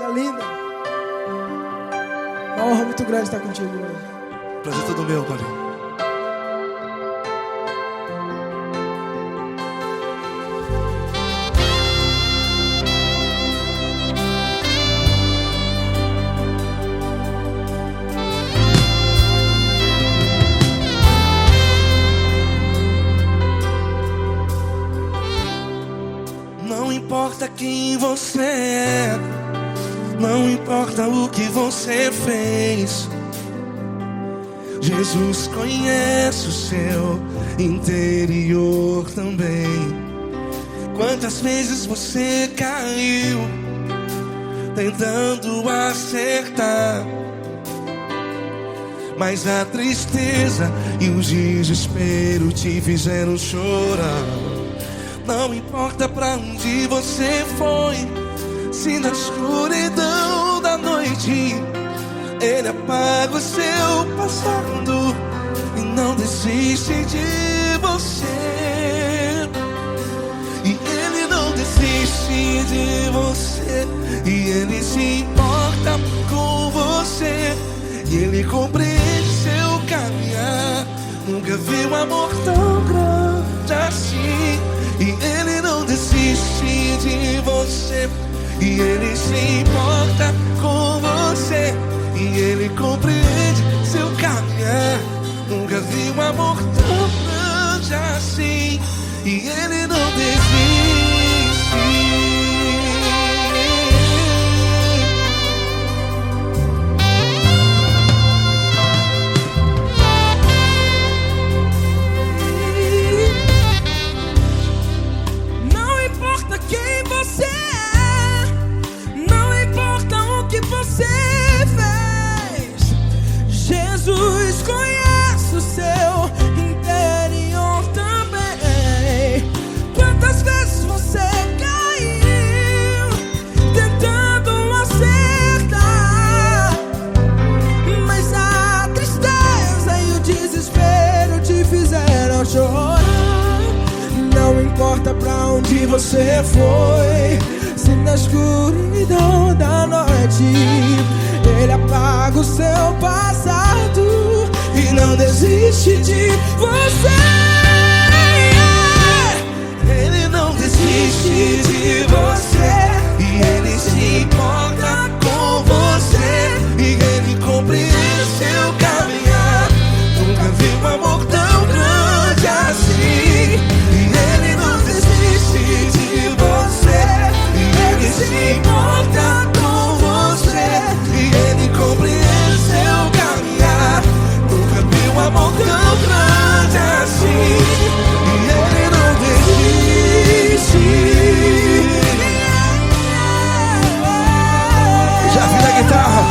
Coisa linda. Uma honra muito grande estar contigo hoje. Prazer todo meu, Paulinho. Não importa quem você é, não importa o que você fez, Jesus conhece o seu interior também. Quantas vezes você caiu tentando acertar, mas a tristeza e o desespero te fizeram chorar. Não importa pra onde você foi, se na escuridão da noite Ele apaga o seu passado e não desiste de você. E Ele não desiste de você, e Ele se importa com você, e Ele compreende seu caminhar. Nunca vi um amor tão grande assim. E Ele não desiste de você, e Ele se importa com você, e Ele compreende seu caminhar. Nunca vi um amor tão grande assim. E Ele não desiste. Jesus conhece o seu interior também. Quantas vezes você caiu tentando acertar, mas a tristeza e o desespero te fizeram chorar. Não importa pra onde você foi, se na escuridão da noite Ele apaga o seu passado e não desiste de você. Ele não desiste de você, e Ele se importa com você, e Ele compreende seu caminhar. Nunca vi um amor tão grande assim. E Ele não desiste de você, e Ele se importa com você, e Ele compreende seu caminhar. Nunca vi um amor tão grande assim. E Ele não desiste. Já vi na guitarra.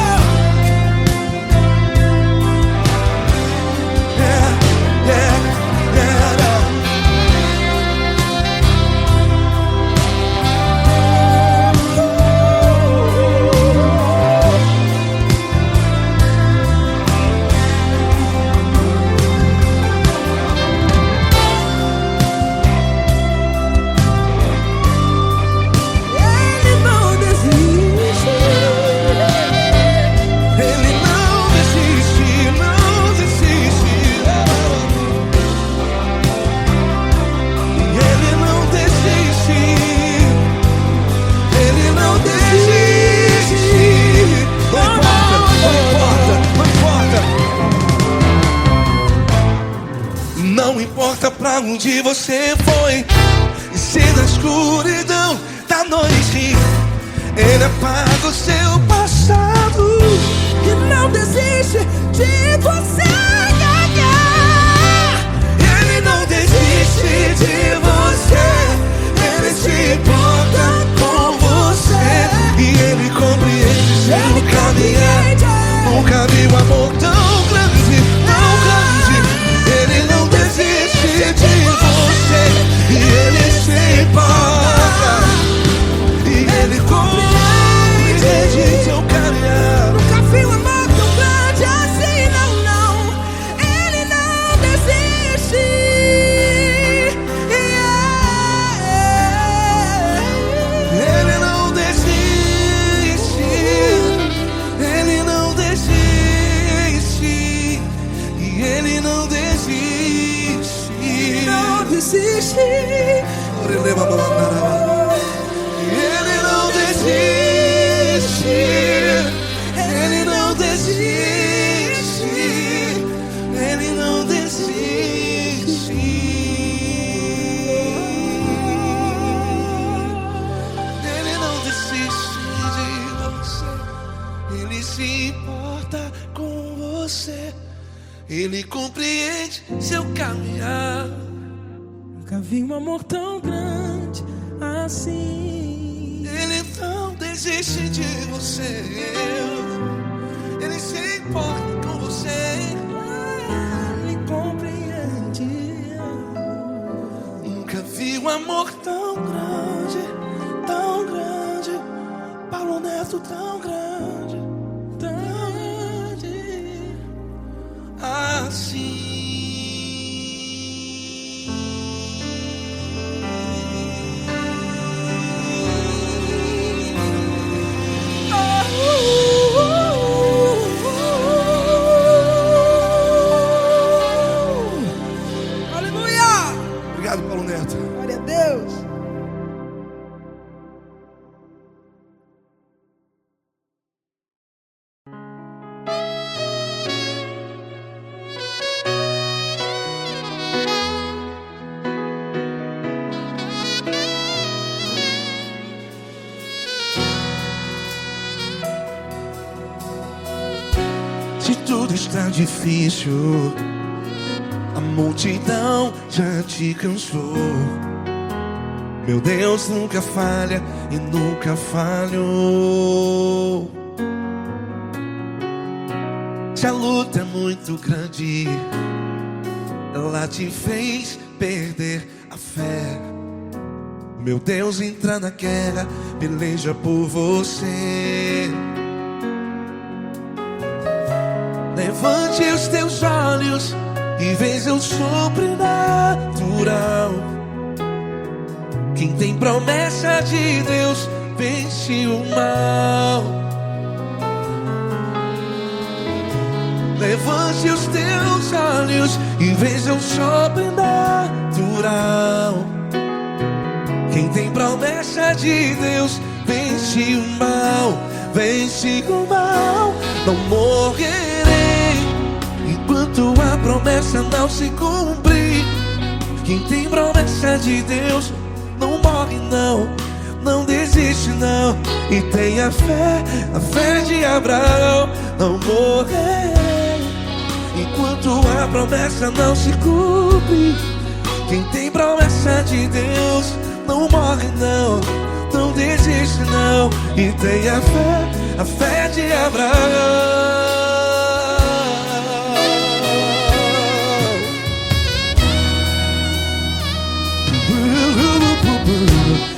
Não importa pra onde você foi, e se na escuridão da noite Ele apaga o seu passado E não desiste de você. Ele não desiste de você, Ele se importa com você, e Ele compreende seu caminhar. Nunca vi um amor tão grande, tão grande. Ele não desiste de você, e Ele se importa, e Ele compreende se importa com você. Ele compreende seu caminhar. Nunca vi um amor tão grande assim. Ele não desiste de você. Ele se importa com você. Ele compreende. Nunca vi um amor tão grande, tão grande. Paulo Neto tão grande, tão grande assim. Obrigado, Paulo Neto. Glória a Deus. Se tudo está difícil, a multidão já te cansou. Meu Deus nunca falha e nunca falhou. Se a luta é muito grande, ela te fez perder a fé. Meu Deus entra na guerra, peleja por você. Levante os teus olhos e veja o sobrenatural. Quem tem promessa de Deus vence o mal. Levante os teus olhos e veja o sobrenatural. Quem tem promessa de Deus vence o mal. Vence o mal. Não morrerei enquanto a promessa não se cumprir. Quem tem promessa de Deus não morre não, não desiste não. E tenha a fé de Abraão. Não morrerei enquanto a promessa não se cumpre. Quem tem promessa de Deus não morre não, não desiste não. E tenha a fé de Abraão.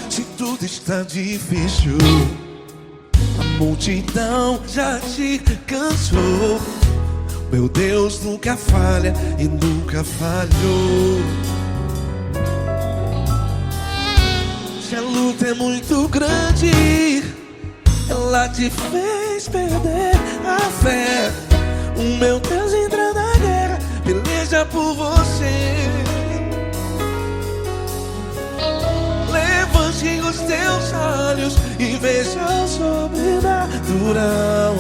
Se tudo está difícil, a multidão já te cansou. Meu Deus nunca falha e nunca falhou. Se a luta é muito grande, ela te fez perder a fé. O meu Deus entra na guerra, peleja por você. Levante os teus olhos e veja o sobrenatural.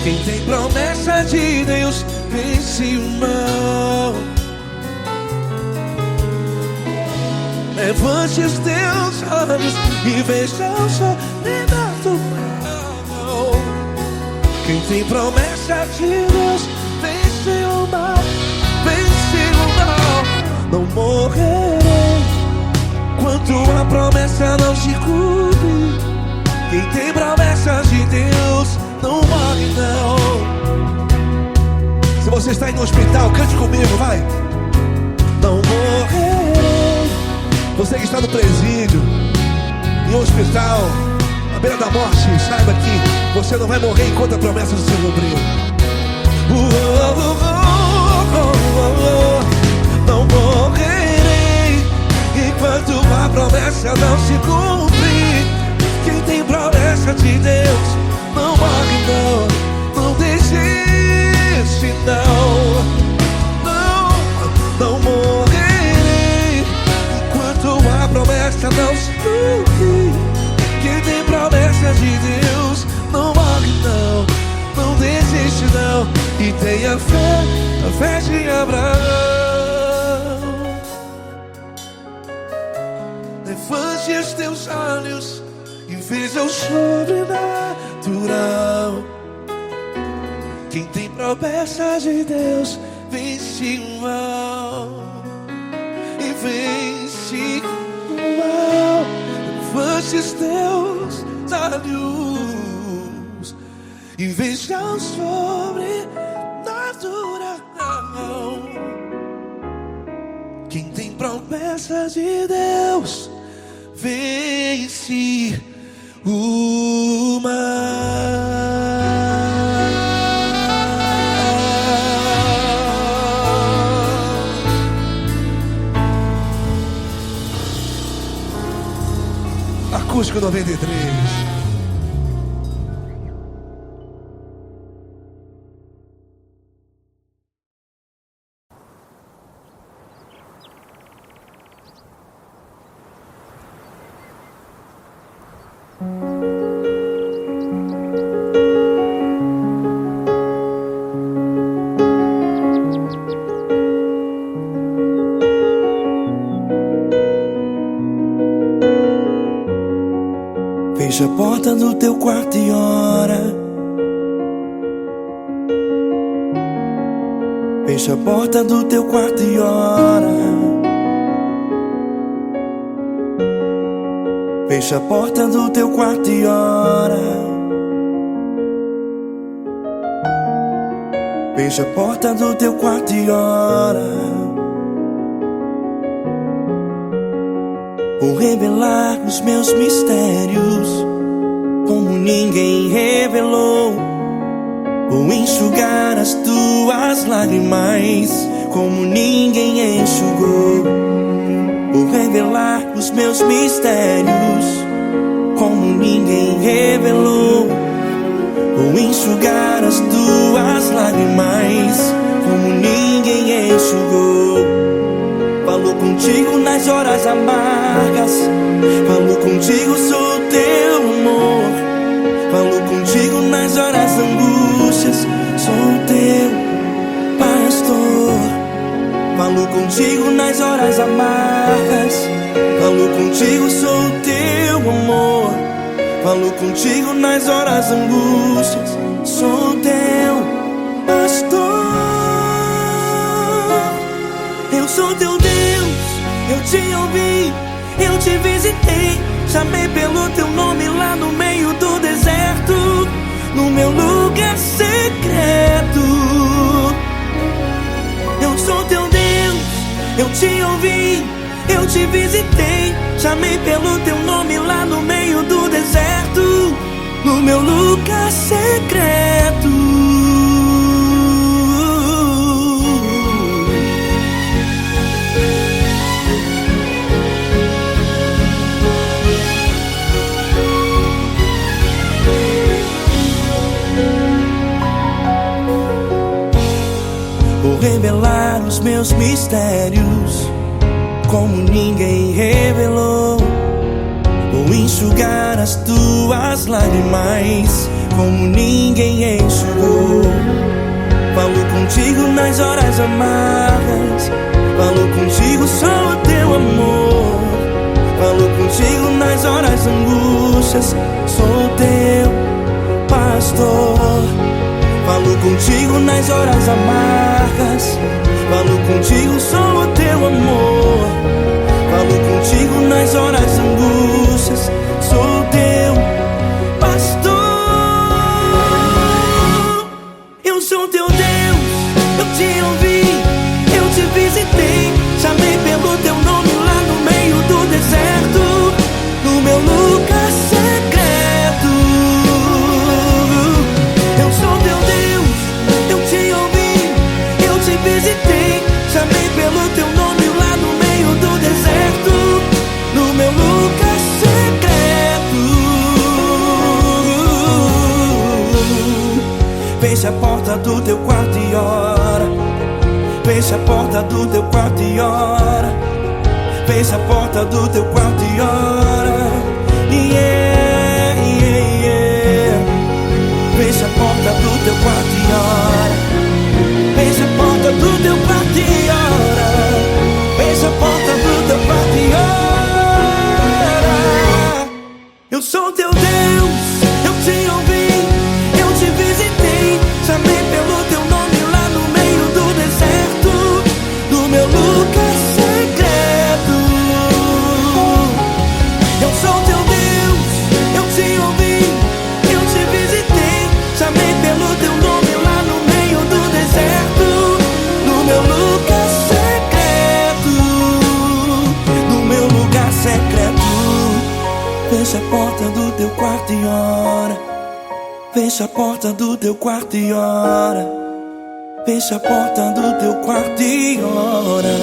Quem tem promessa de Deus vence o mal. Levante os teus olhos e veja o sobrenatural. Quem tem promessa de Deus vence o mal. Vence o mal. Não morrerei enquanto a promessa não se cumpre. Quem tem promessa de Deus não morre não. Se você está aí no hospital, cante comigo, vai. Não morrerei. Você que está no presídio, em um hospital, à beira da morte, saiba que você não vai morrer enquanto a promessa não se cumprir. Não morrerei enquanto a promessa não se cumprir. Quem tem promessa de Deus não morre não, não desiste não. Não morrerei enquanto a promessa não se cumprir. Quem tem promessa de Deus não morre não, não desiste não. E tenha a fé de Abraão. Levante os teus olhos e veja o sobrenatural. natural. Quem tem promessas de Deus vence o mal. E vence o mal. Levante os teus olhos e veja o sobrenatural. Quem tem promessas de Deus vence o mal. Acústico 93. Fecha a porta do teu quarto e ora. Fecha a porta do teu quarto e ora. Fecha a porta do teu quarto e ora. Fecha a porta do teu quarto e ora. Vou revelar os meus mistérios como ninguém revelou. Vou enxugar as tuas lágrimas como ninguém enxugou. Vou revelar os meus mistérios como ninguém revelou. Vou enxugar as tuas lágrimas como ninguém enxugou. Falo contigo nas horas amargas, falo contigo, sou teu amor. Falo contigo nas horas angústias, sou teu pastor. Falo contigo nas horas amargas, falo contigo, sou teu amor. Falo contigo nas horas angústias, sou teu pastor. Eu sou teu Deus, eu te ouvi, eu te visitei. Chamei pelo teu nome lá no meio do deserto, no meu lugar secreto. Eu sou teu Deus, eu te ouvi, eu te visitei. Chamei pelo teu nome lá no meio do deserto, no meu lugar secreto. Vou revelar os meus mistérios como ninguém revelou. Vou enxugar as tuas lágrimas como ninguém enxugou. Falo contigo nas horas amargas, falo contigo, sou o teu amor. Falo contigo nas horas angústias, sou teu pastor. Falo contigo nas horas amargas, falo contigo, sou o teu amor. Falo contigo nas horas angústias, sou teu pastor. Eu sou teu Deus, eu te ouvi, eu te visitei. Chamei pelo teu nome lá no meio do deserto, no meu lugar secreto. Eu sou teu Deus, eu te ouvi, eu te visitei. Chamei pelo teu nome lá no meio do deserto, no meu lugar secreto. Fecha a porta do teu quarto e ora. Fecha a porta do teu quarto e ora. Fecha a porta do teu quarto e ora. Yeah, yeah, yeah. Fecha a porta do teu quarto e ora. Fecha a porta do teu quarto e ora. Fecha a porta do teu quarto e ora. Eu sou teu Deus, eu te ouvi, porta do teu quarto e ora. Fecha a porta do teu quarto e ora. Fecha a porta do teu quarto e ora.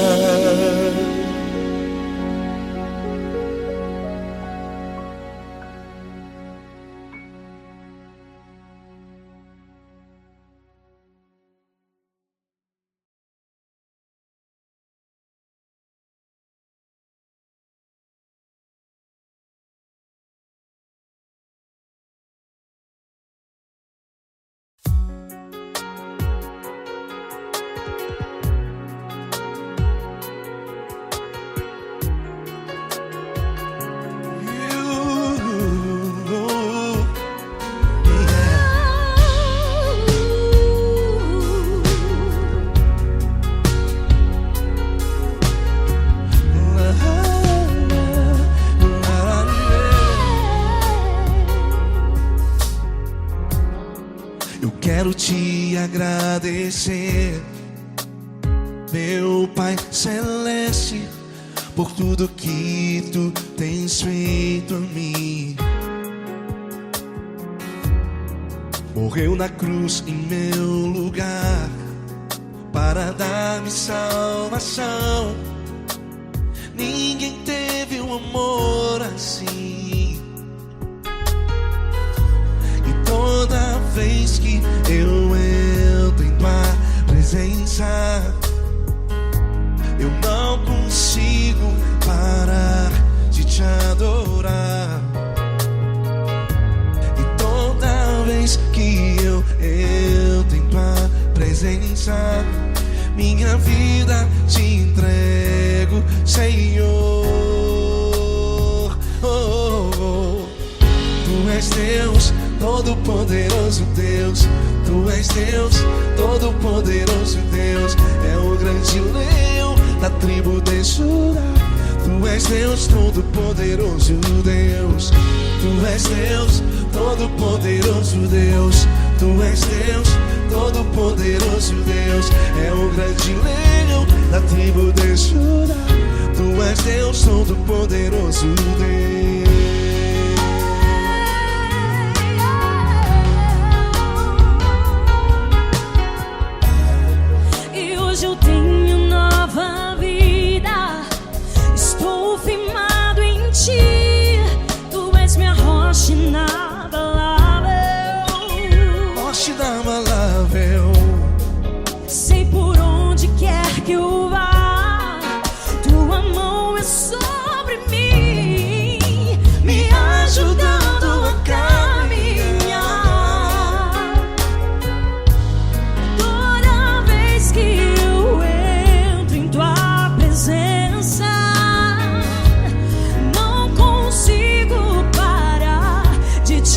Quero te agradecer, meu Pai Celeste, por tudo que tu tens feito a mim. Morreu na cruz em meu lugar para dar-me salvação. Ninguém teve um amor assim. E toda vez que eu entro em tua presença, eu não consigo parar de te adorar. E toda vez que eu entro em tua presença, minha vida te entrego, Senhor. Tu és Deus, Todo-Poderoso Deus. Tu és Deus, Todo-Poderoso Deus. É o grande leão da tribo de Judá. Tu és Deus, Todo-Poderoso Deus. Tu és Deus, Todo-Poderoso Deus. Tu és Deus, Todo-Poderoso Deus. É o grande leão da tribo de Judá. Tu és Deus, Todo-Poderoso Deus. Eu tenho nova vida, estou firmado em ti. Tu és minha rocha inabalável, rocha inabalável. Sei por onde quer que eu vá, tua mão é sobre mim, me ajudando a caminhar. Toda vez que te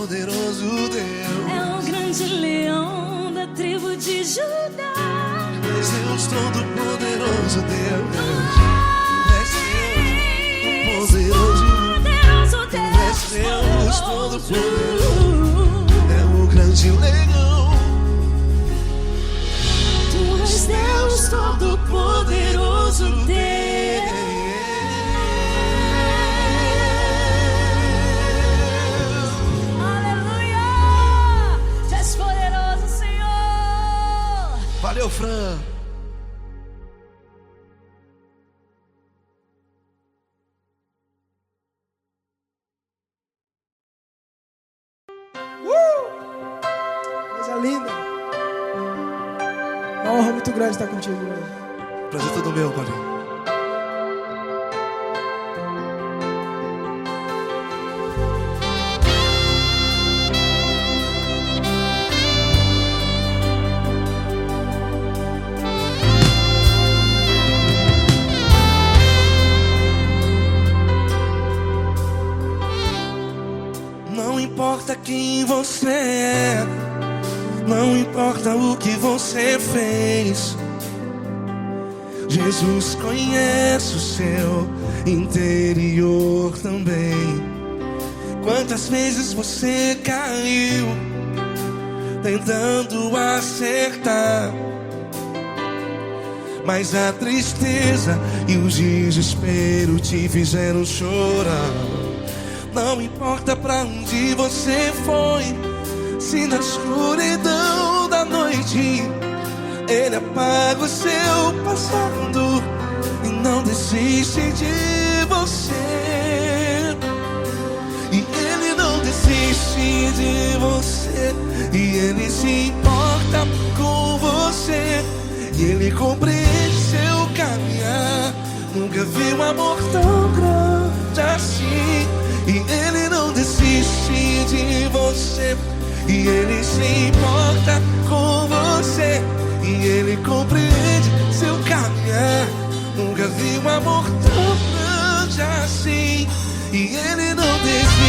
Poderoso Deus. É o grande leão da tribo de Judá. És Deus Todo-Poderoso Deus. És Deus poderoso. És Deus Todo-Poderoso. É o grande leão. Tu és Deus Todo-Poderoso Deus. Aleluia! Tu és poderoso, Senhor. Valeu, Fran. Coisa linda. Uma honra muito grande estar contigo hoje. Prazer todo meu, Padre. Não importa quem você é, não importa o que você fez, Jesus conhece o seu interior também. Quantas vezes você caiu tentando acertar, mas a tristeza e o desespero te fizeram chorar. Não importa pra onde você foi, se na escuridão da noite Ele apaga o seu passado e não desiste de você. E Ele não desiste de você, e Ele se importa com você, e Ele compreende seu caminhar. Nunca vi um amor tão grande assim. E Ele não desiste de você, e Ele se importa com você, e Ele compreende seu caminhar. Nunca vi um amor tão grande assim. E Ele não desiste.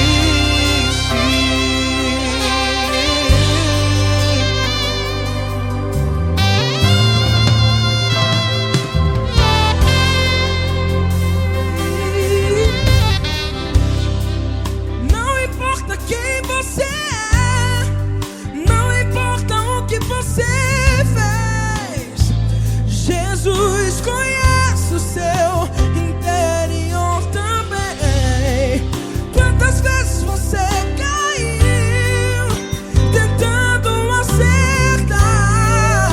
Quem você é, não importa o que você fez, Jesus conhece o seu interior também. Quantas vezes você caiu tentando acertar,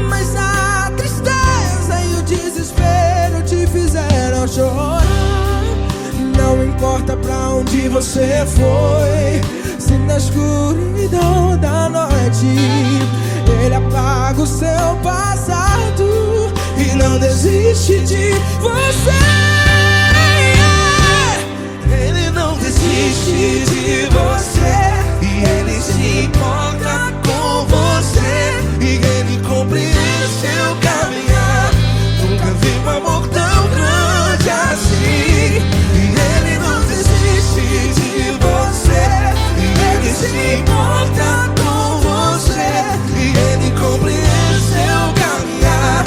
mas a tristeza e o desespero te fizeram chorar. Não importa pra onde você foi, se na escuridão da noite Ele apaga o seu passado e não desiste de você. Ele não desiste de você, e Ele se importa com você, e Ele compreende seu caminhar. Nunca vi um amor tão grande assim. Ele não desiste de você, e Ele se importa com você, e Ele compreende seu caminhar.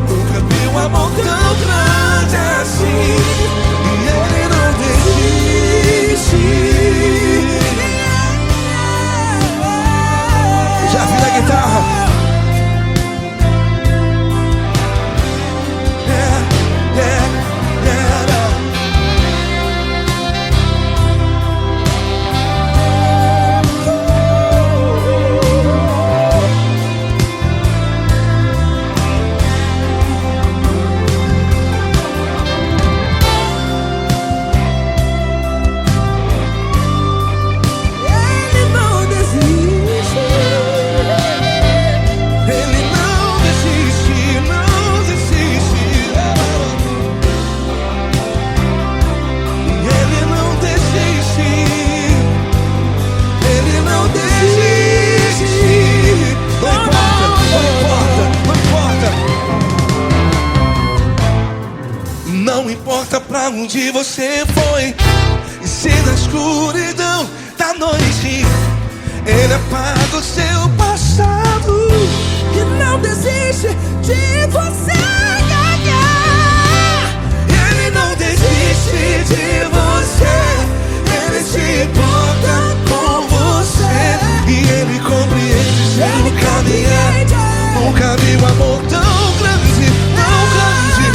Nunca vi um amor tão grande assim. E Ele não desiste. Já vi na guitarra. Não importa pra onde você foi, e se na escuridão da noite. Ele apaga o seu passado e não desiste de você. Ele não desiste de você. Ele se importa com você e ele compreende seu caminhar. Nunca vi um amor tão grande, tão grande.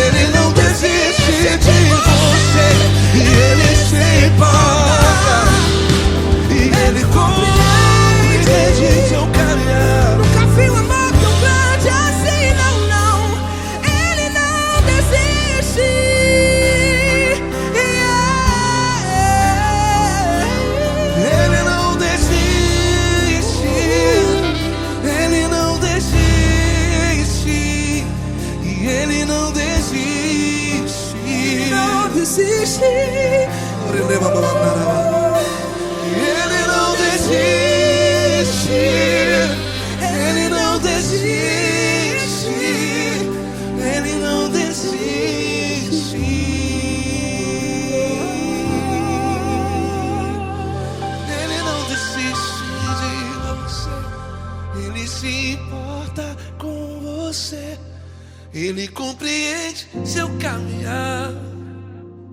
Ele não desiste de você e ele se importa e ele compreende seu caminhar. Nunca vi um amor tão grande assim, não, não. Ele não desiste. Ele não desiste. Ele não desiste. E ele não desiste. Não desiste. Ele não desiste. Ele não desiste. Ele não desiste. Ele não desiste de você. Ele se importa com você. Ele compreende seu caminhar.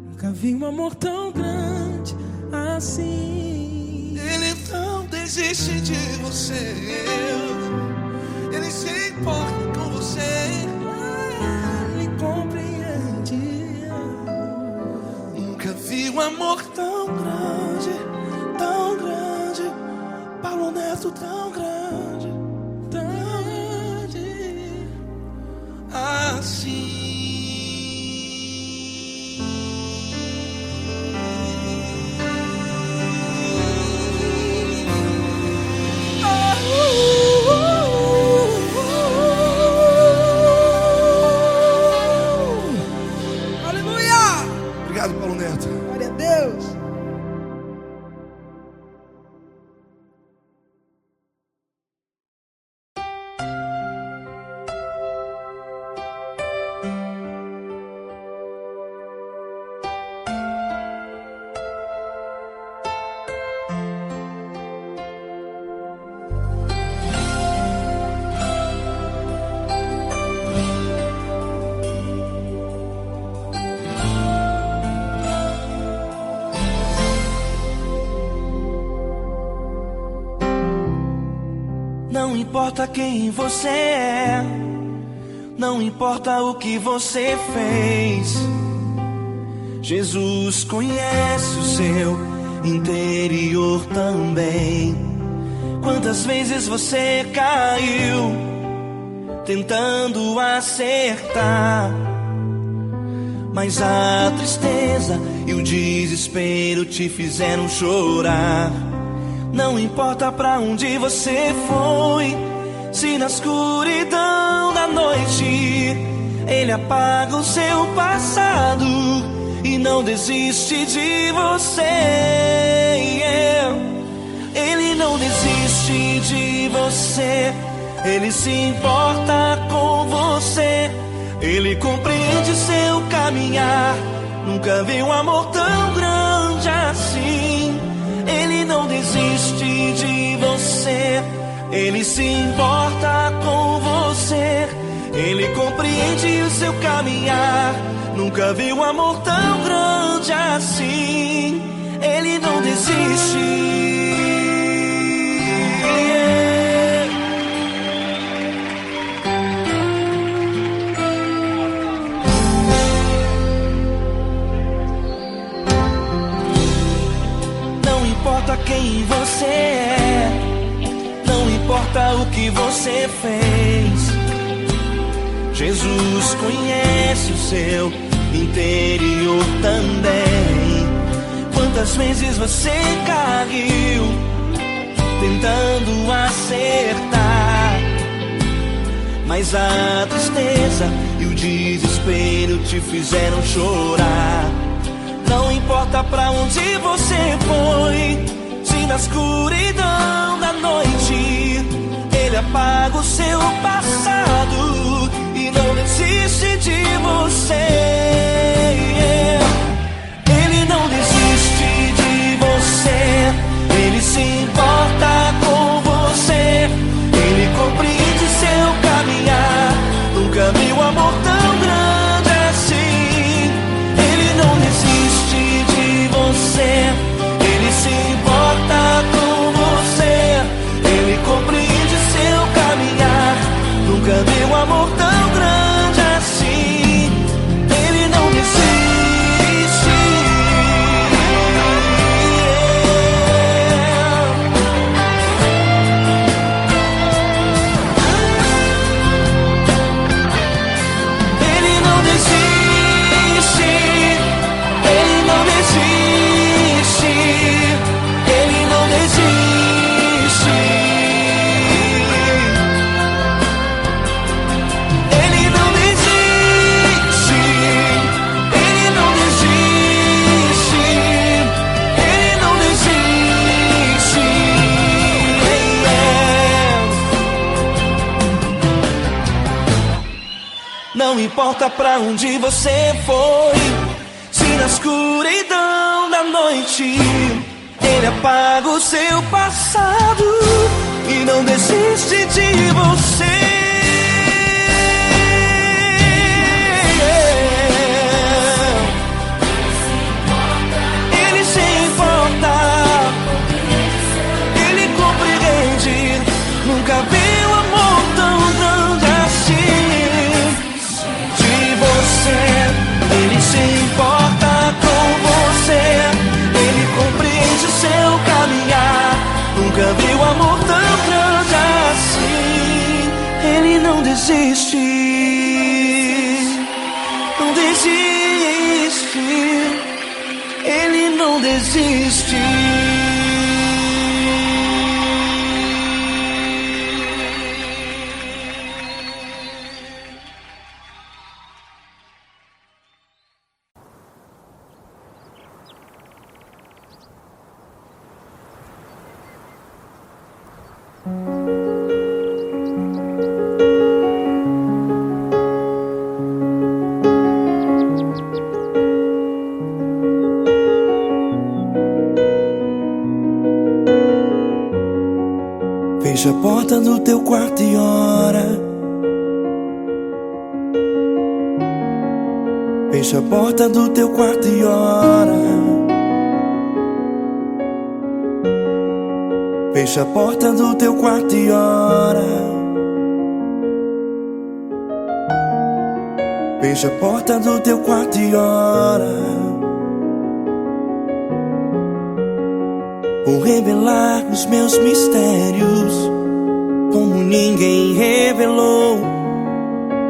Nunca vi um amor tão grande assim. Ele não desiste de você. Ele se importa com você. Ele compreende. Nunca vi um amor tão grande, tão grande. Paulo Neto tão grande, tão grande assim. Obrigado, Paulo Neto. Glória a Deus. Não importa quem você é, não importa o que você fez, Jesus conhece o seu interior também. Quantas vezes você caiu tentando acertar, mas a tristeza e o desespero te fizeram chorar. Não importa pra onde você foi, se na escuridão da noite Ele apaga o seu passado e não desiste de você. Ele não desiste de você. Ele se importa com você. Ele compreende seu caminhar. Nunca vi um amor tão grande assim. Ele não desiste de você. Ele se importa com você. Ele compreende o seu caminhar. Nunca vi um amor tão grande assim. Ele não desiste. Não importa quem você é, não importa o que você fez, Jesus conhece o seu interior também. Quantas vezes você caiu tentando acertar, mas a tristeza e o desespero te fizeram chorar. Não importa pra onde você foi, se na escuridão da noite Ele apaga o seu passado e não desiste de você. Ele não desiste de você. Não importa pra onde você foi, se na escuridão da noite Ele apaga o seu passado e não desiste de você. Ele se importa, Ele compreende. Nunca vi um amor tão grande assim de você. Ele se importa com você, Ele compreende o seu caminhar. Nunca vi um amor tão grande assim. Ele não desiste, não desiste. Ele não desiste. Fecha a porta do teu quarto e ora. Fecha a porta do teu quarto e ora. Fecha a porta do teu quarto e ora. Fecha a porta do teu quarto e ora. Vou revelar os meus mistérios como ninguém revelou.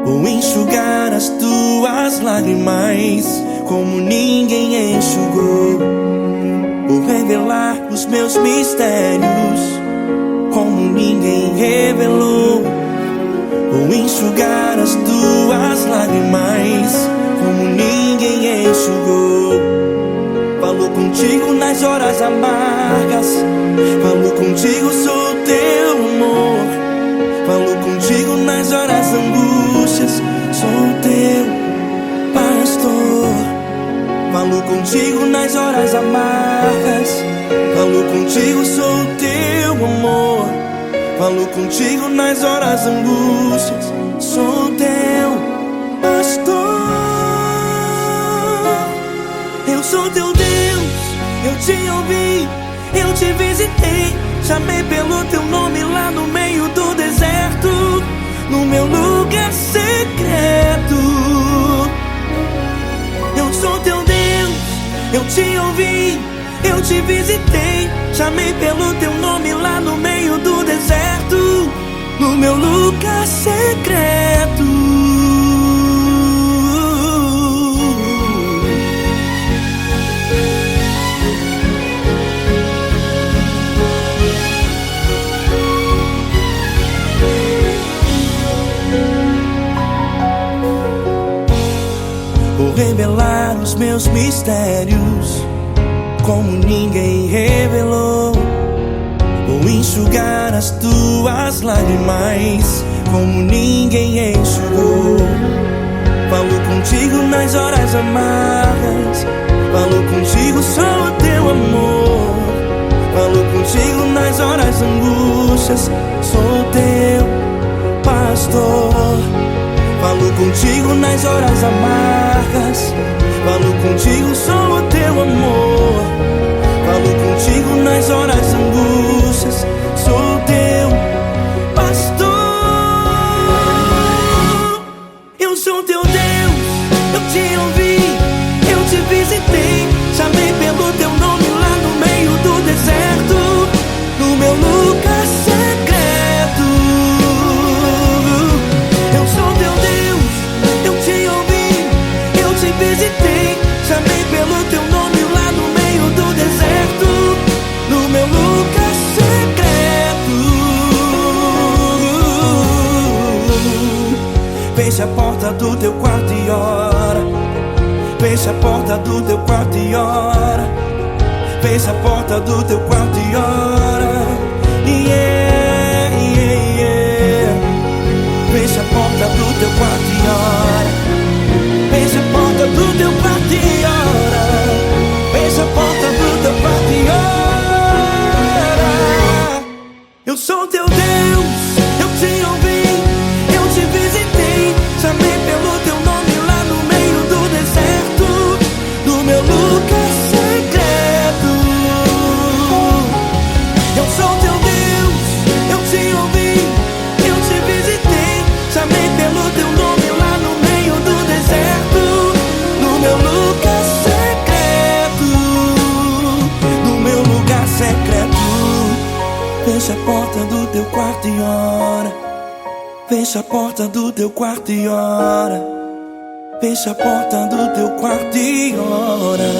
Vou enxugar as tuas lágrimas como ninguém enxugou. Vou revelar os meus mistérios como ninguém revelou. Vou enxugar as tuas lágrimas como ninguém enxugou. Falo contigo nas horas amargas, falo contigo, sou teu amor. Falo contigo nas horas angústias, sou teu pastor. Falo contigo nas horas amargas, falo contigo, sou teu amor. Falo contigo nas horas angústias, sou teu pastor. Eu sou teu Deus, eu te ouvi, eu te visitei. Chamei pelo teu nome lá no meio do deserto, no meu lugar secreto. Eu sou teu Deus, eu te ouvi, eu te visitei. Chamei pelo teu nome lá no meio do deserto, no meu lugar secreto. Vou revelar os meus mistérios como ninguém revelou. Vou enxugar as tuas lágrimas como ninguém enxugou. Falo contigo nas horas amargas, falo contigo, sou o teu amor. Falo contigo nas horas angústias, sou teu pastor. Falo contigo nas horas amargas, falo contigo, sou o teu amor. Falo contigo nas horas angústias, sou teu pastor. Eu sou teu Deus, eu te ouvi, eu te visitei. Chamei pelo teu nome lá no meio do deserto, no meu lugar secreto. Eu sou teu Deus, eu te ouvi, eu te visitei. Chamei pelo teu nome lá no meio do deserto, no meu lugar secreto. Fecha a porta do teu quarto e ora. Fecha a porta do teu quarto e ora. Fecha a porta do teu quarto e ora. Yeah, yeah, yeah. Fecha a porta do teu quarto e ora. Fecha a porta do teu quarto e ora. Fecha a porta do teu quarto e ora.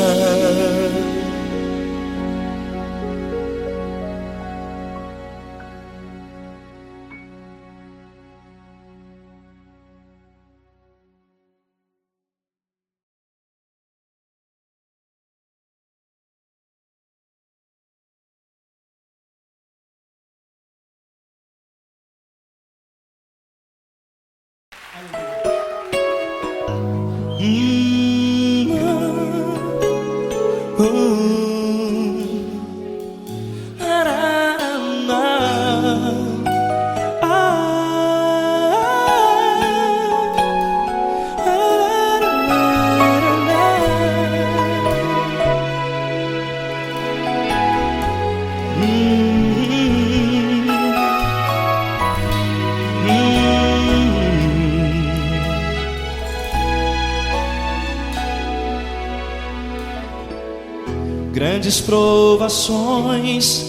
Grandes provações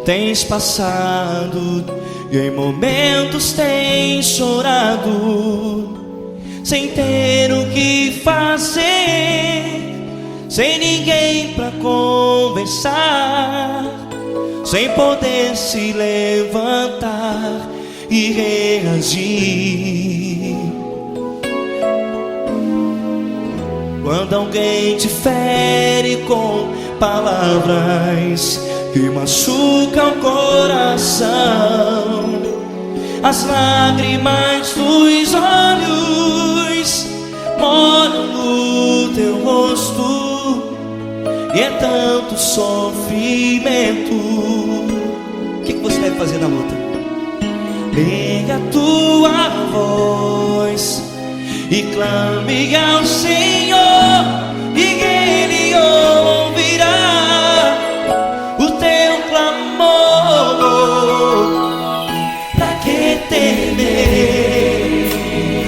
tens passado e em momentos tens chorado, sem ter o que fazer, sem ninguém pra conversar, sem poder se levantar e reagir. Quando alguém te fere com palavras que machucam o coração, as lágrimas dos olhos molham no teu rosto, e é tanto sofrimento. O que você deve fazer na luta? Liga a tua voz e clame ao Senhor, e Ele ouvirá o teu clamor. Pra que temer,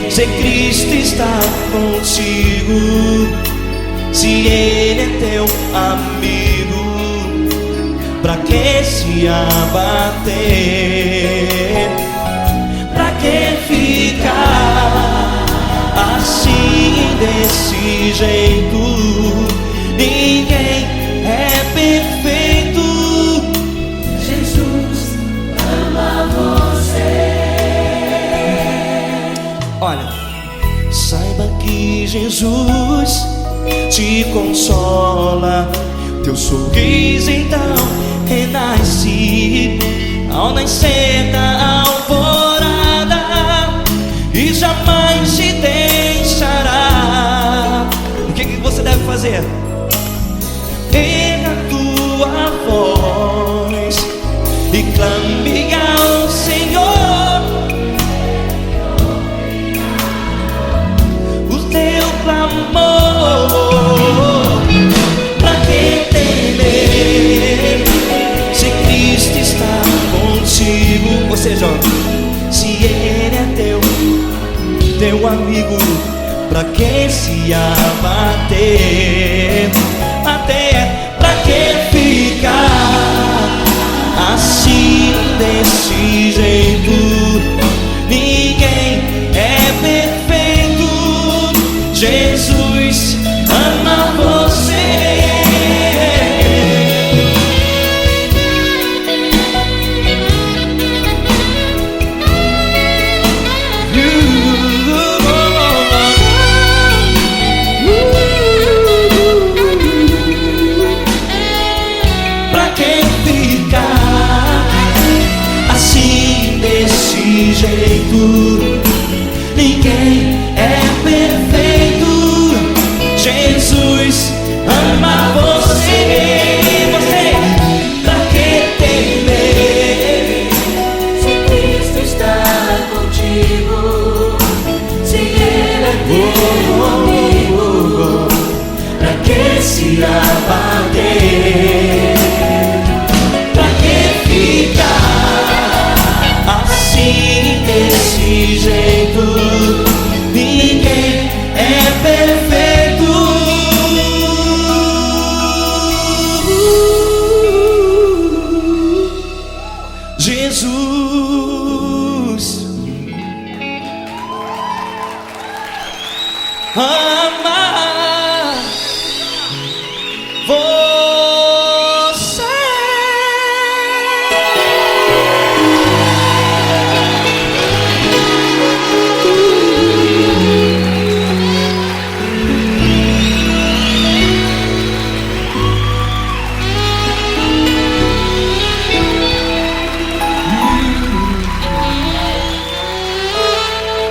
se Cristo está contigo, se Ele é teu amigo? Pra que se abater? Pra que ficar assim, desse jeito? Ninguém é perfeito. Jesus ama você. Olha, saiba que Jesus te consola, teu sorriso então renasce ao nascer da alvorada, e jamais te deixará. O que você deve fazer? Erga a tua voz e clame ao Senhor, o teu clamor. Pra que temer, se Cristo está contigo? Ou seja, se Ele é teu amigo, pra que se abater? Até pra que ficar assim, desse jeito? Ninguém é perfeito. Jesus ama você. Ninguém é perfeito. Jesus ama você. Você, pra que temer, Se Cristo está contigo, se Ele é teu amigo, pra que se abater? pra que ficar assim, desse jeito? Ninguém é perfeito. Jesus amar você.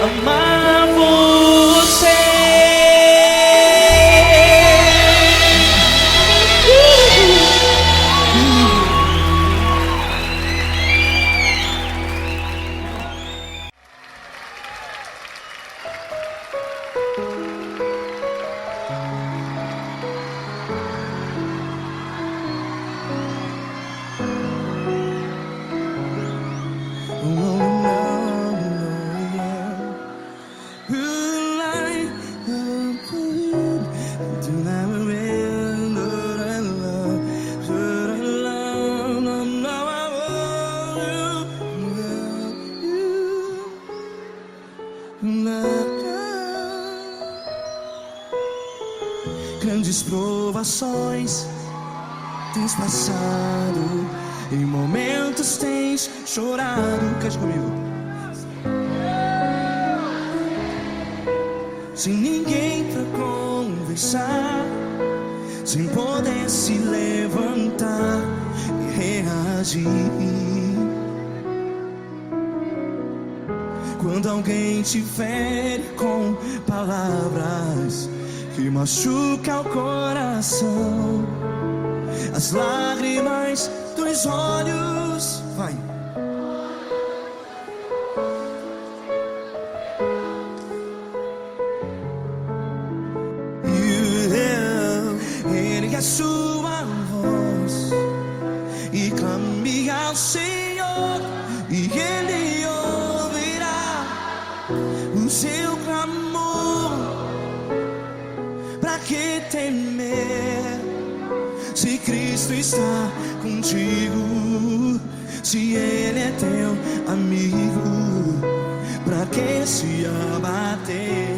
Amar você. Grandes provações tens passado, em momentos tens chorado. Cante comigo. Sem ninguém pra conversar, sem poder se levantar e reagir. Quando alguém te fere com palavras que machuca o coração, as lágrimas dos olhos, vai. Ergue a sua voz e clame ao Senhor, e Ele ouvirá o seu clamor. Pra que temer, se Cristo está contigo? Se Ele é teu amigo, pra que se abater?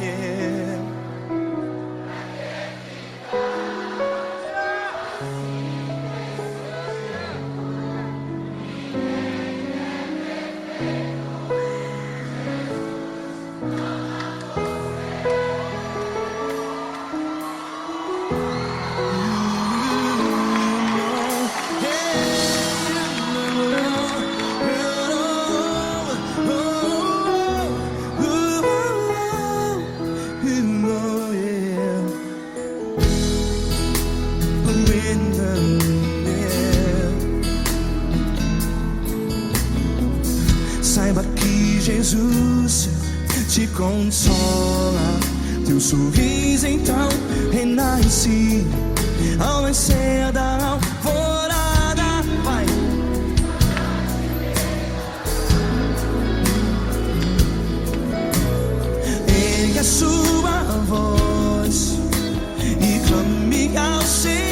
Saiba que Jesus te consola, teu sorriso então renasce ao nascer da alvorada. Vai. Ergue a sua voz e clame ao Senhor.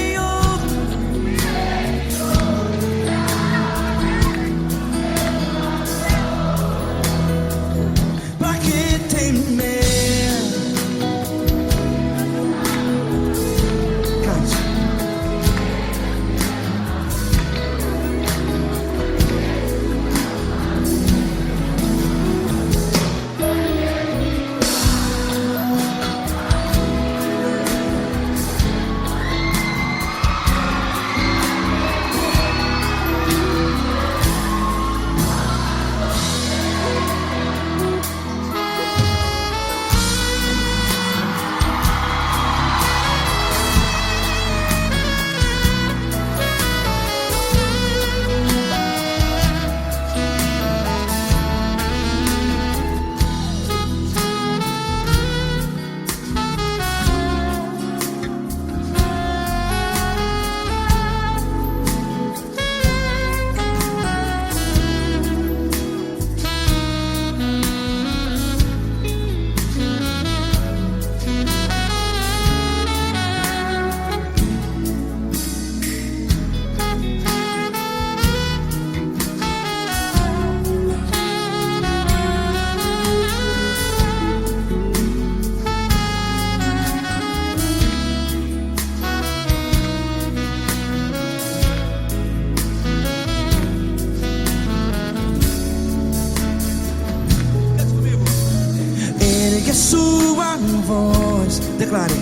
voz. Declare.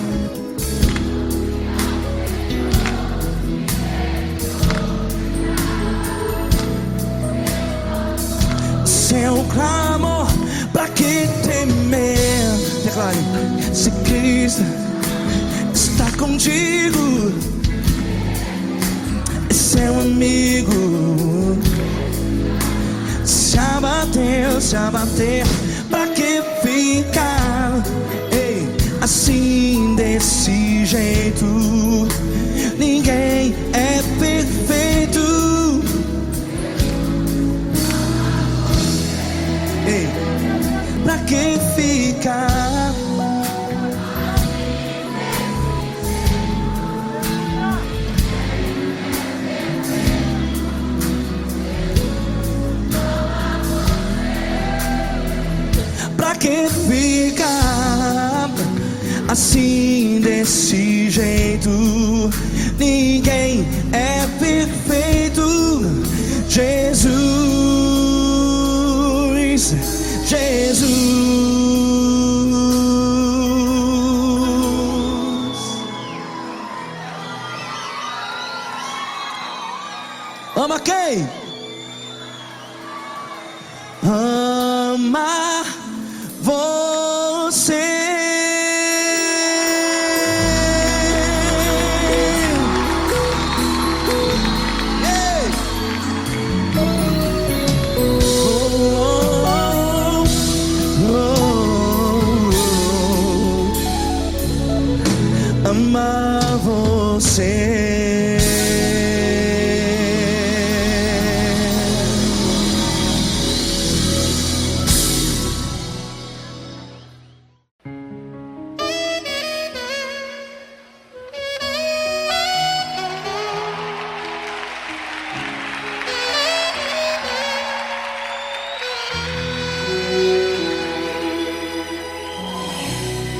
Seu clamor, pra que temer? Declare. Se Cristo está contigo, é seu amigo. Se abater, pra que ficar? Ei, assim desse jeito, ninguém é perfeito. Ei, pra que ficar? Pra que ficar assim desse jeito? Ninguém é perfeito. Jesus. Ama quem? Ama você. Ei. Amar você.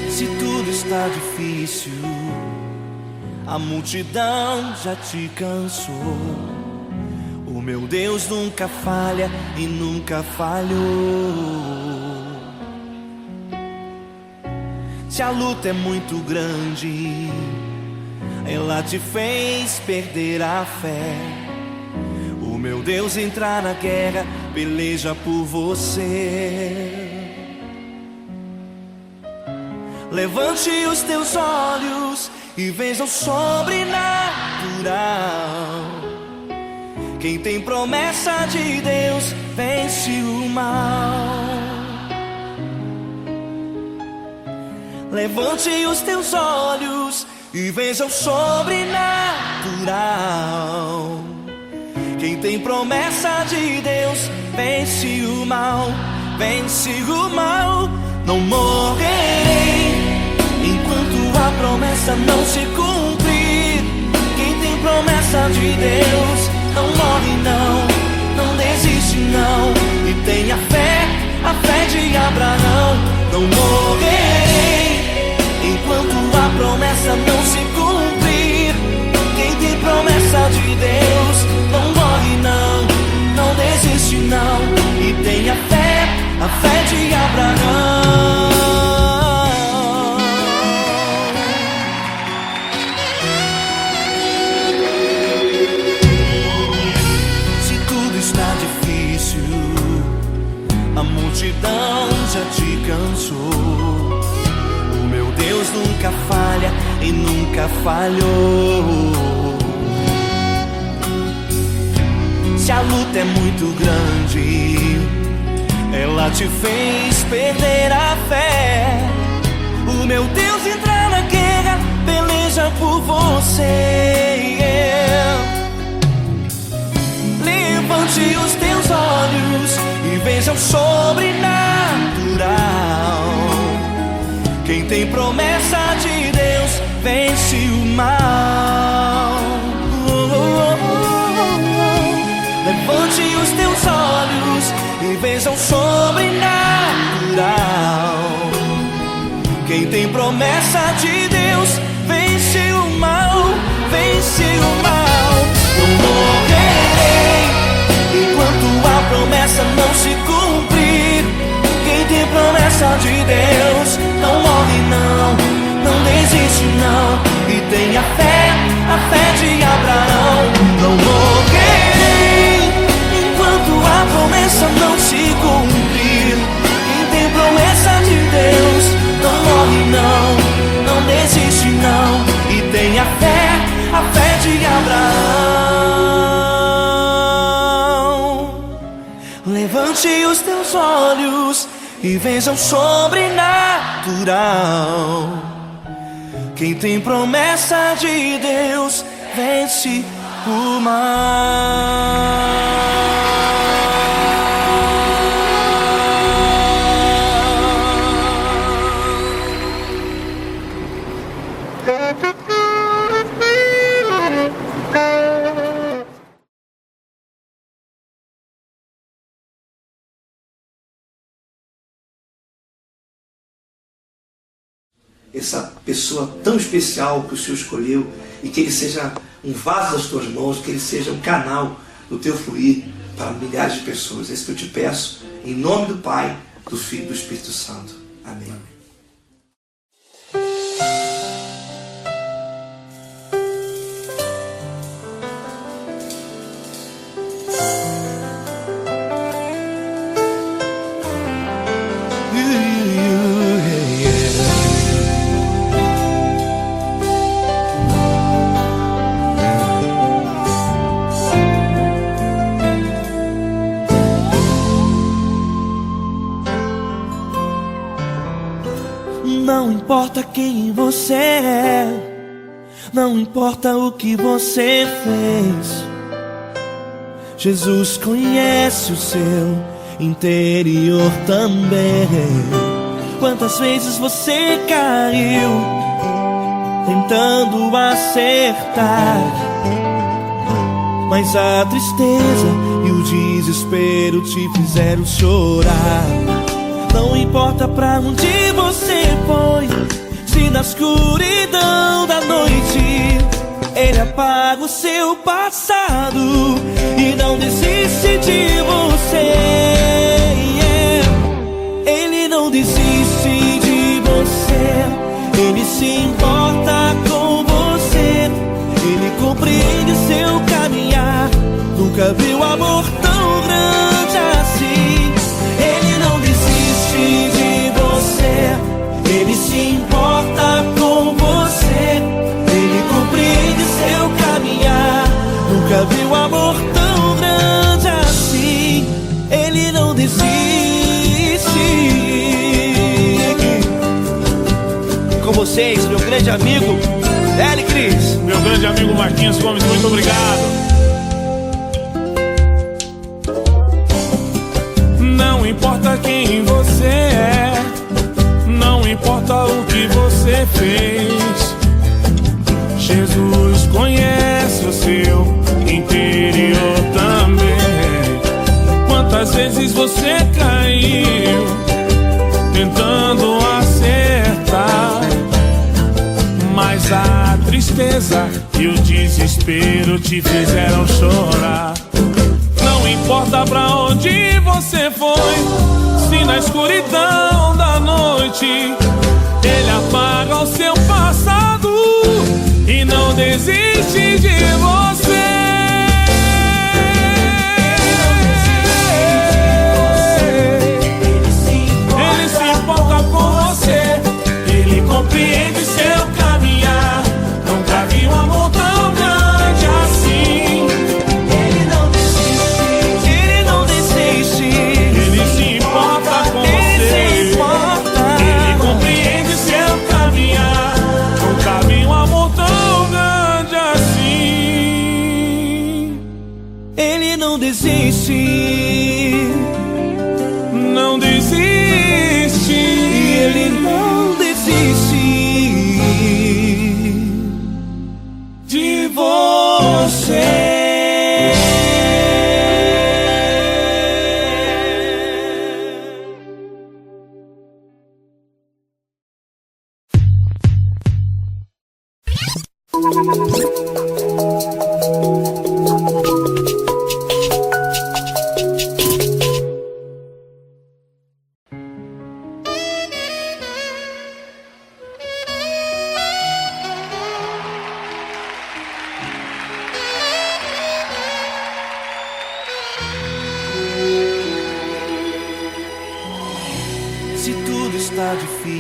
Se tudo está difícil, a multidão já te cansou. O meu Deus nunca falha e nunca falhou. Se a luta é muito grande, ela te fez perder a fé. O meu Deus entrar na guerra, peleja por você. Levante os teus olhos e veja o sobrenatural. Quem tem promessa de Deus vence o mal. Levante os teus olhos e veja o sobrenatural. Quem tem promessa de Deus vence o mal. Vence o mal. Não morrerei enquanto a promessa não se cumprir. Quem tem promessa de Deus não morre não, não desiste não. E tenha fé, a fé de Abraão. Não morrerei enquanto a promessa não se cumprir. Quem tem promessa de Deus não morre não, não desiste não. E tenha fé, a fé de Abraão. A multidão já te cansou. O meu Deus nunca falha e nunca falhou. Se a luta é muito grande, ela te fez perder a fé. O meu Deus entra na guerra, peleja por você. Levante os teus olhos e veja o sobrenatural. Quem tem promessa de Deus vence o mal. Levante os teus olhos e veja o sobrenatural. Quem tem promessa de Deus vence o mal. Vence o mal. Não morrerei enquanto a promessa não se cumprir. Quem tem promessa de Deus não morre não, tenha fé, a fé de Abraão. Não morrerei enquanto a promessa não se cumprir. Quem tem promessa de Deus não morre não, não desiste não. E tenha fé, a fé de Abraão. Levante os teus olhos e veja o sobrenatural. Quem tem promessa de Deus vence o mal. Essa pessoa tão especial que o Senhor escolheu, e que ele seja um vaso das tuas mãos, que ele seja um canal do teu fluir para milhares de pessoas. É isso que eu te peço, em nome do Pai, do Filho e do Espírito Santo. Amém. Não importa quem você é, não importa o que você fez, Jesus conhece o seu interior também. Quantas vezes você caiu tentando acertar, mas a tristeza e o desespero te fizeram chorar. Não importa pra onde você foi, se na escuridão da noite Ele apaga o seu passado e não desiste de você. Ele não desiste de você, Ele se importa com você, Ele compreende seu caminhar. Nunca viu amor tão grande assim. Ele não desiste de você, Ele se importa com você, Ele compreende seu caminhar. Nunca viu amor tão grande assim. Ele não desiste. Com vocês, meu grande amigo L. Cris. Meu grande amigo Marquinhos Gomes, muito obrigado. Não importa quem você é, não importa o que você fez, Jesus conhece o seu interior também. Quantas vezes você caiu tentando acertar, mas a tristeza e o desespero te fizeram chorar. Não importa pra onde você foi, se na escuridão da noite Ele apaga o seu passado e não desiste de você. Ele se importa com você, Ele compreende seu caminhar. Nunca vi um amor tão grande assim. Ele não desiste, Ele não desiste. Ele se importa com você, Ele compreende seu caminhar. Nunca vi um amor tão grande assim. Ele não desiste, não desiste. Ele não desiste de você.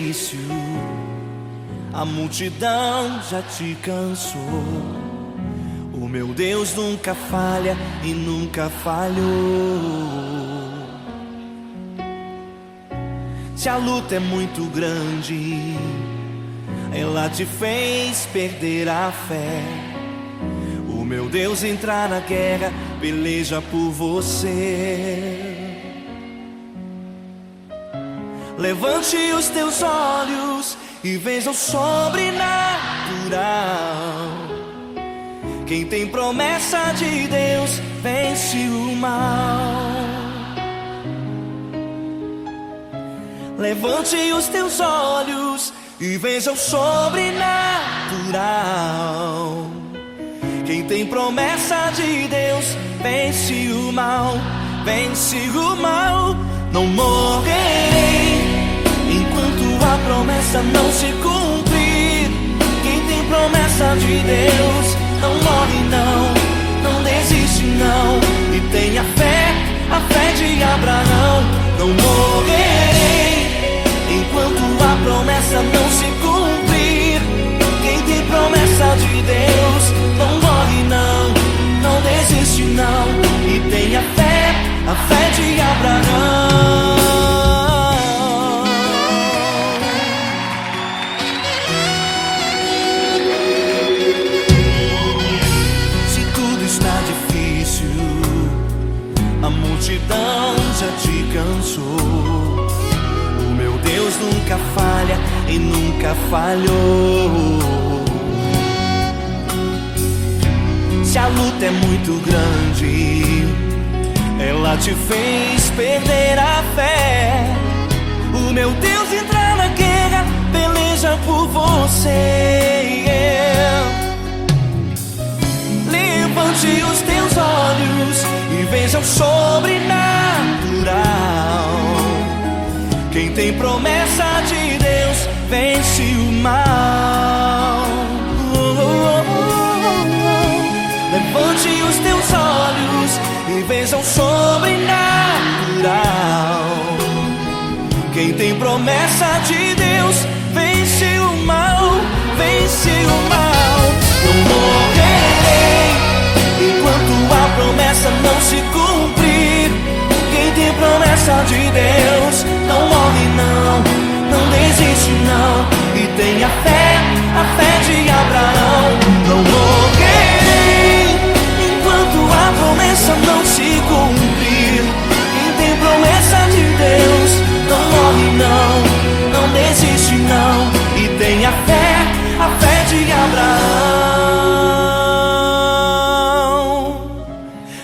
difícil, a multidão já te cansou. O meu Deus nunca falha e nunca falhou. Se a luta é muito grande, ela te fez perder a fé. O meu Deus entrar na guerra, peleja por você. Levante os teus olhos e veja o sobrenatural. Quem tem promessa de Deus vence o mal. Levante os teus olhos e veja o sobrenatural. Quem tem promessa de Deus vence o mal, vence o mal. Não morrerei enquanto a promessa não se cumprir. Quem tem promessa de Deus não morre não, não desiste não. E tenha fé, a fé de Abraão. Não morrerei enquanto a promessa não se cumprir. Quem tem promessa de Deus não morre não, não desiste não. E tenha fé, a fé de Abraão. Se tudo está difícil, a multidão já te cansou. O meu Deus nunca falha e nunca falhou. Se a luta é muito grande, ela te fez perder a fé. O meu Deus entra na guerra, peleja por você. Levante os teus olhos e veja o sobrenatural. Quem tem promessa de Deus vence o mal. Levante os teus olhos e veja o sobrenatural. Quem tem promessa de Deus vence o mal, vence o mal. Não morrerei enquanto a promessa não se cumprir. Quem tem promessa de Deus não morre não, não desiste não. E tenha fé, a fé de Abraão. Não morrerei enquanto a promessa não se cumprir. Quem tem promessa de Deus não morre não, não desiste não. E tenha fé, a fé de Abraão.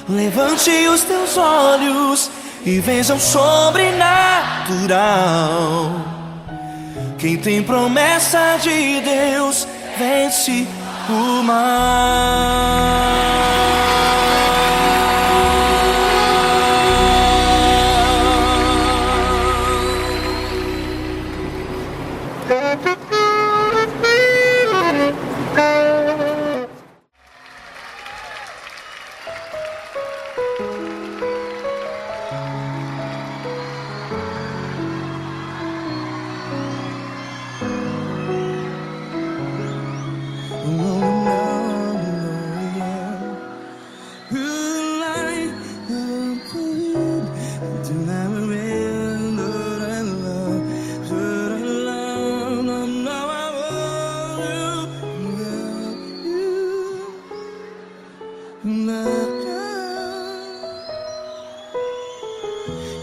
Levante os teus olhos e veja o sobrenatural. Quem tem promessa de Deus vence o mal.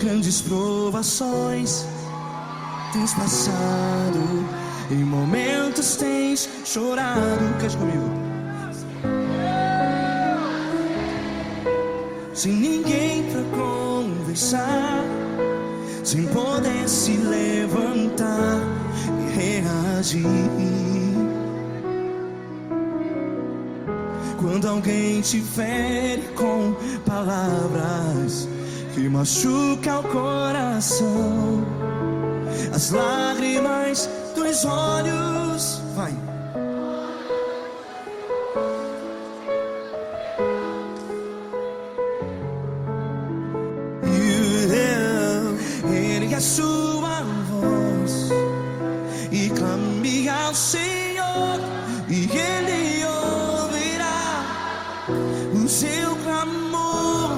Grandes provações tens passado, em momentos tens chorado. Cante comigo. Sem ninguém pra conversar, sem poder se levantar e reagir. Quando alguém te fere com palavras que machuca o coração, as lágrimas dos olhos, vai. Ele é a sua voz e Ele ouvirá o seu clamor.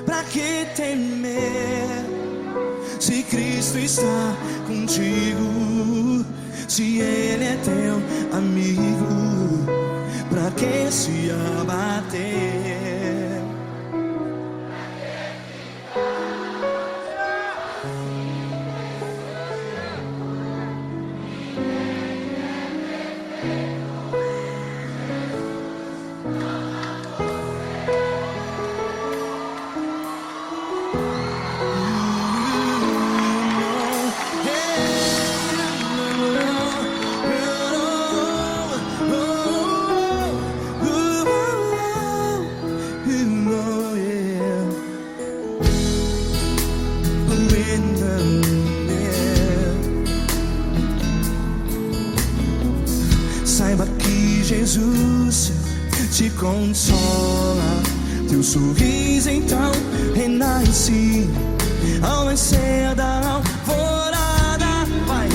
Pra que temer se Cristo está contigo? Se Ele é teu amigo, pra que se abater? Saiba que Jesus te consola, teu sorriso então renasce ao nascer da alvorada. Vai.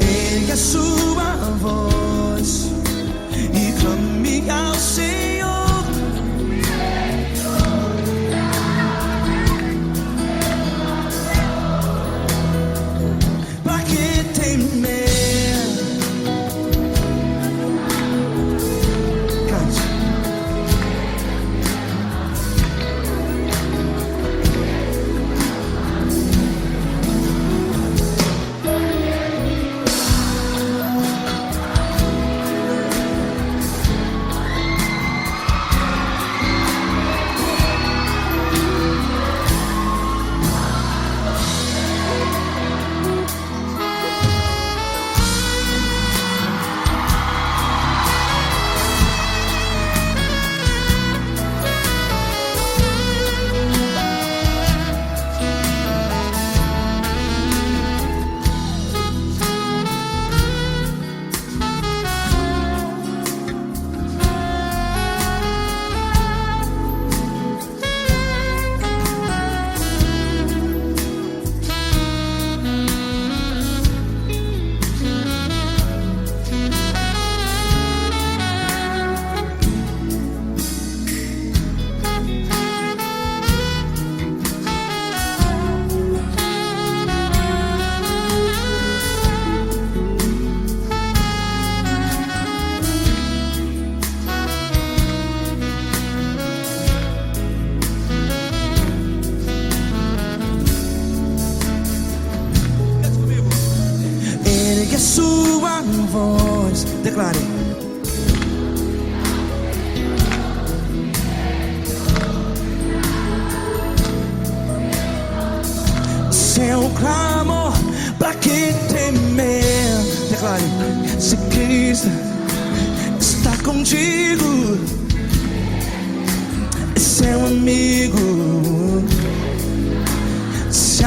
Ergue a sua voz e clame ao Senhor. Pra que temer? Cante. Ergue a sua voz, declare. Seu clamor, pra que temer? Declare. Se Cristo está contigo, é seu amigo. Se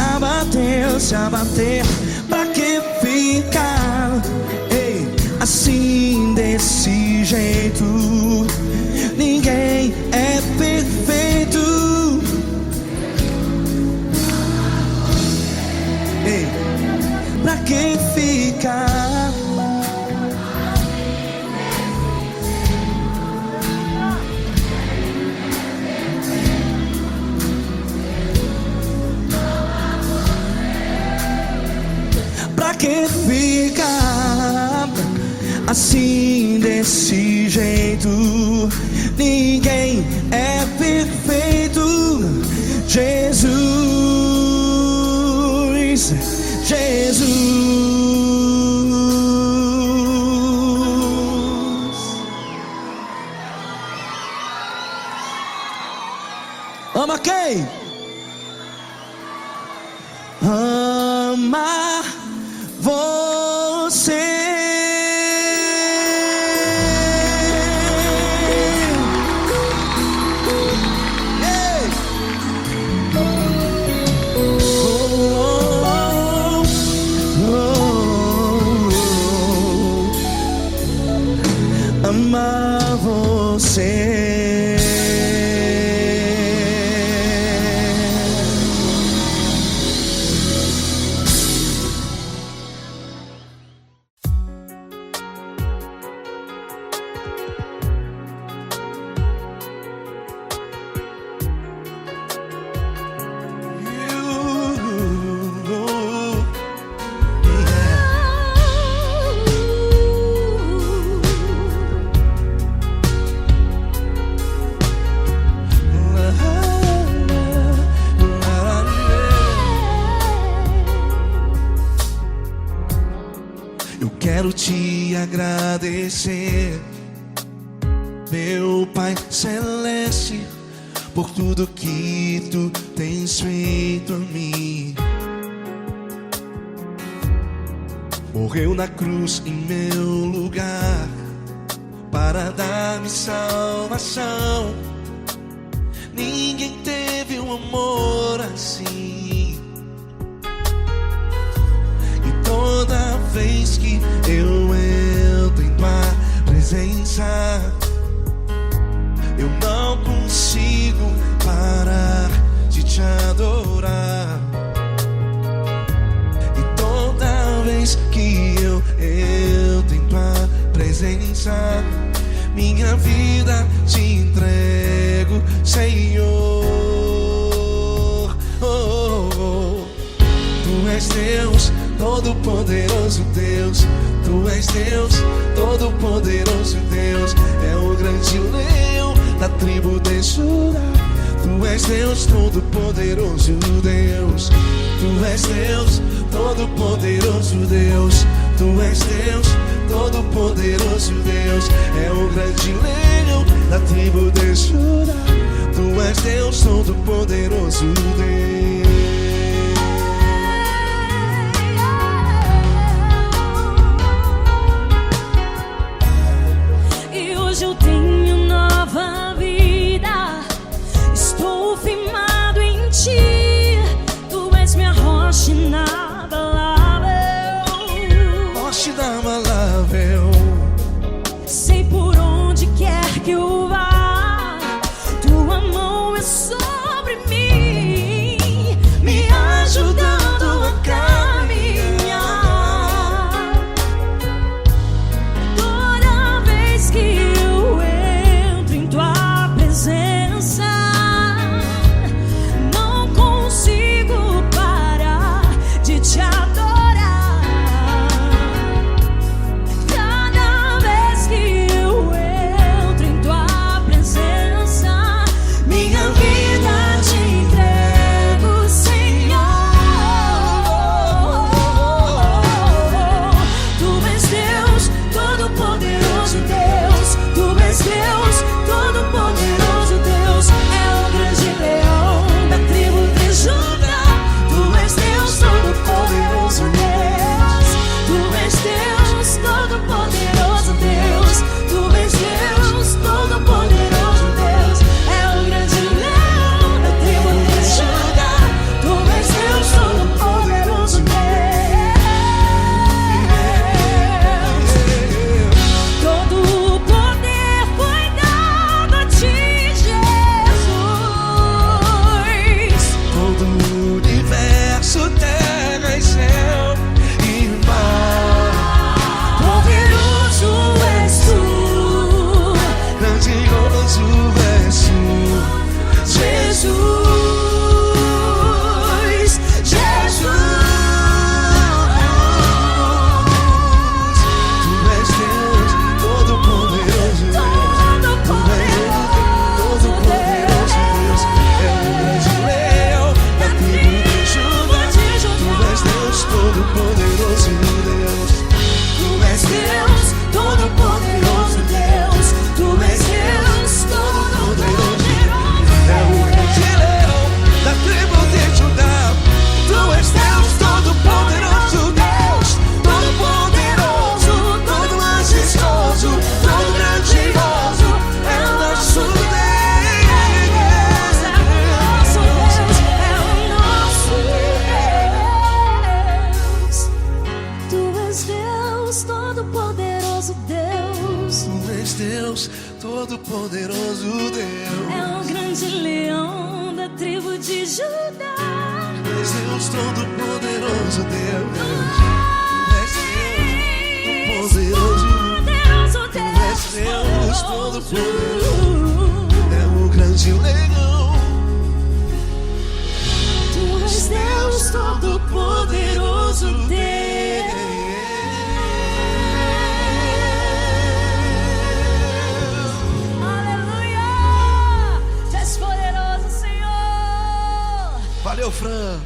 abater, pra que ficar assim desse jeito? Ninguém é perfeito. Pra que ficar? Pra que ficar assim desse jeito? Ninguém é perfeito. Jesus, Jesus. Ama quem? Ama você. Amar você. quero te agradecer, meu Pai Celeste, por tudo que tu tens feito a mim. Morreu na cruz em meu lugar para dar-me salvação. Ninguém teve um amor assim. E toda vez que eu entro em tua presença, eu não consigo parar de te adorar. E toda vez que eu entro em tua presença, minha vida te entrego, Senhor. Oh, oh, oh. Tu és Deus, Todo-Poderoso Deus. Tu és Deus, Todo-Poderoso Deus. É o grande leão da tribo de Judá. Tu és Deus, Todo-Poderoso Deus. Tu és Deus, Todo-Poderoso Deus. Tu és Deus, Todo-Poderoso Deus. É o grande leão da tribo de Judá. Tu és Deus, Todo-Poderoso Deus. E hoje eu tenho nova vida, estou firmado em ti. Tu és minha rocha inabalável, Rocha inabalável. sei por onde quer que eu vá, tua mão é sobre mim, me ajudando a caminhar. Toda vez que eu entro em tua presença, não consigo parar de te adorar. Cada vez que eu entro em tua presença, minha vida te entrego, Senhor. Tu és Deus, Todo-Poderoso Deus. Tu és Deus, Todo-Poderoso Deus. É o grande leão da tribo de Judá. Tu és Deus, Todo-Poderoso Deus. Tu és Deus, Todo-Poderoso Deus. Tu és Deus, Todo-Poderoso Deus. É o grande leão da tribo de Judá. Tu és Deus, Todo-Poderoso Deus. Todo o poder foi dado a ti, Jesus. Todo o universo, terra e céu e mar. Poderoso és tu, Grandioso és tu, Jesus, Jesus. Tu és Deus, Todo-Poderoso Deus. Tu és Deus, Todo-Poderoso Deus. É o grande leão da tribo de Judá. Tu és Deus, Todo-Poderoso Deus. Tu és Deus, Todo-Poderoso Deus. Tu és Deus, Todo-Poderoso. É o grande leão da tribo de Judá. Tu és Deus, Todo-Poderoso Deus. Todo-Poderoso, todo majestoso, todo grandioso. É o nosso Deus. É o nosso Deus. Tu és Deus, Todo-Poderoso Deus. Tu és Deus, Todo-Poderoso Deus. É o grande leão da tribo de Judá. Tu és Deus, Todo-Poderoso Deus. Tu és Deus, Todo-Poderoso. Poderoso Tu és Deus, Deus, Todo-Poderoso. É o grande leão. Tu és Deus, Todo-Poderoso Deus. Aleluia! Tu és poderoso, Senhor. Valeu, Fran.